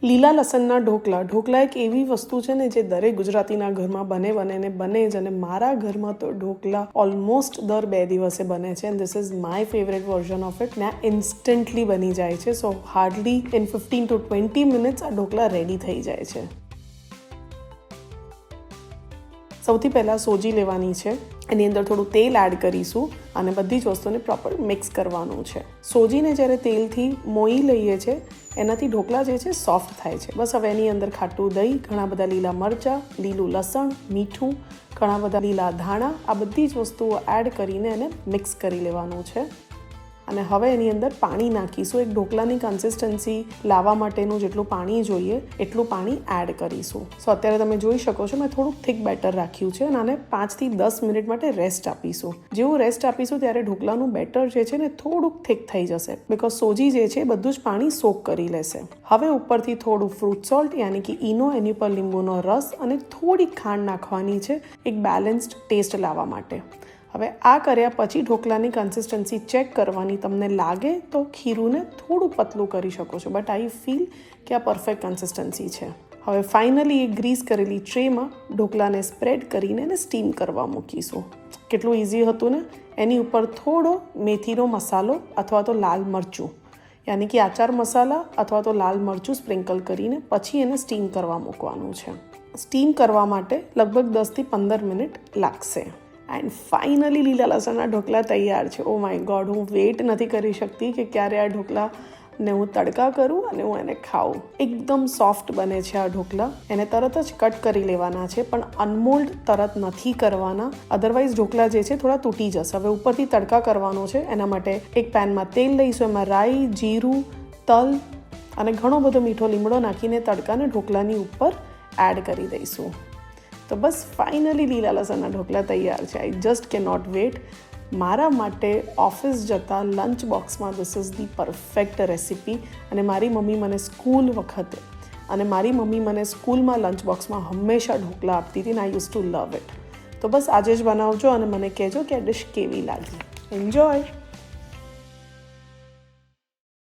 લીલા લસણના ઢોકળા એક એવી વસ્તુ છે ને જે દરેક ગુજરાતીના ઘરમાં બને જ. અને મારા ઘરમાં તો ઢોકળા ઓલમોસ્ટ દર 2 દિવસે બને છે and this is my favourite version of it. ને ઇન્સ્ટન્ટલી બની જાય છે. સો હાર્ડલી ઇન 15 to 20 મિનિટ્સ આ ઢોકળા રેડી થઈ જાય છે. સૌથી પહેલાં સોજી લેવાની છે, એની અંદર થોડું તેલ એડ કરીશું અને બધી જ વસ્તુને પ્રોપર મિક્સ કરવાનું છે. સોજીને જ્યારે તેલથી મોઈ લઈએ છીએ એનાથી ઢોકળા જે છે સોફ્ટ થાય છે. બસ હવે એની અંદર ખાટું દહીં, ઘણા બધા લીલા મરચાં, લીલું લસણ, મીઠું, ઘણા બધા લીલા ધાણા, આ બધી જ વસ્તુઓ એડ કરીને એને મિક્સ કરી લેવાનું છે. અને હવે એની અંદર પાણી નાખીશું. એક ઢોકળાની કન્સિસ્ટન્સી લાવવા માટેનું જેટલું પાણી જોઈએ એટલું પાણી એડ કરીશું. સો અત્યારે તમે જોઈ શકો છો મેં થોડુંક થિક બેટર રાખ્યું છે અને આને 5 થી 10 મિનિટ માટે રેસ્ટ આપીશું. જેવું રેસ્ટ આપીશું ત્યારે ઢોકળાનું બેટર જે છે ને થોડુંક થિક થઈ જશે, બિકોઝ સોજી જે છે બધું જ પાણી સોક કરી લેશે. હવે ઉપરથી થોડું ફ્રૂટ સોલ્ટ યાની કે ઈનો, એની પર લીંબુનો રસ અને થોડી ખાંડ નાખવાની છે એક બેલેન્સ્ડ ટેસ્ટ લાવવા માટે. હવે આ કર્યા પછી ઢોકળાની કન્સિસ્ટન્સી ચેક કરવાની. તમને લાગે તો ખીરુંને થોડું પતલું કરી શકો છો, બટ આઈ ફીલ કે આ પરફેક્ટ કન્સિસ્ટન્સી છે. હવે ફાઇનલી એક ગ્રીસ કરેલી ટ્રેમાં ઢોકળાને સ્પ્રેડ કરીને એને સ્ટીમ કરવા મૂકીશું. કેટલું ઇઝી હતું ને. એની ઉપર થોડો મેથીનો મસાલો અથવા તો લાલ મરચું યાની કે આચાર મસાલા અથવા તો લાલ મરચું સ્પ્રિંકલ કરીને પછી એને સ્ટીમ કરવા મૂકવાનું છે. સ્ટીમ કરવા માટે લગભગ 10 થી 15 મિનિટ લાગશે. એન્ડ ફાઇનલી લીલા લસણના ઢોકળા તૈયાર છે. ઓ માય ગોડ, હું વેઇટ નથી કરી શકતી કે ક્યારે આ ઢોકળાને હું તડકા કરું અને હું એને ખાઉં. એકદમ સોફ્ટ બને છે આ ઢોકળા. એને તરત જ કટ કરી લેવાના છે, પણ અનમોલ્ડ તરત નથી કરવાના, અધરવાઇઝ ઢોકળા જે છે થોડા તૂટી જશે. હવે ઉપરથી તડકા કરવાનો છે. એના માટે એક પેનમાં તેલ લઈશું, એમાં રાઈ, જીરું, તલ અને ઘણો બધો મીઠો લીમડો નાખીને તડકાને ઢોકળાની ઉપર એડ કરી દઈશું. તો બસ ફાઇનલી લીલા લસણના ઢોકળા તૈયાર છે. આઈ જસ્ટ કે નોટ વેટ. મારા માટે ઓફિસ જતા લંચ બોક્સમાં this is the perfect recipe. અને મારી મમ્મી મને સ્કૂલ વખતે અને મારી મમ્મી મને સ્કૂલમાં લંચ બોક્સમાં હંમેશા ઢોકળા આપતી હતી ને I use to love it. તો બસ આજે જ બનાવજો અને મને કહેજો કે આ ડિશ કેવી લાગી. એન્જોય.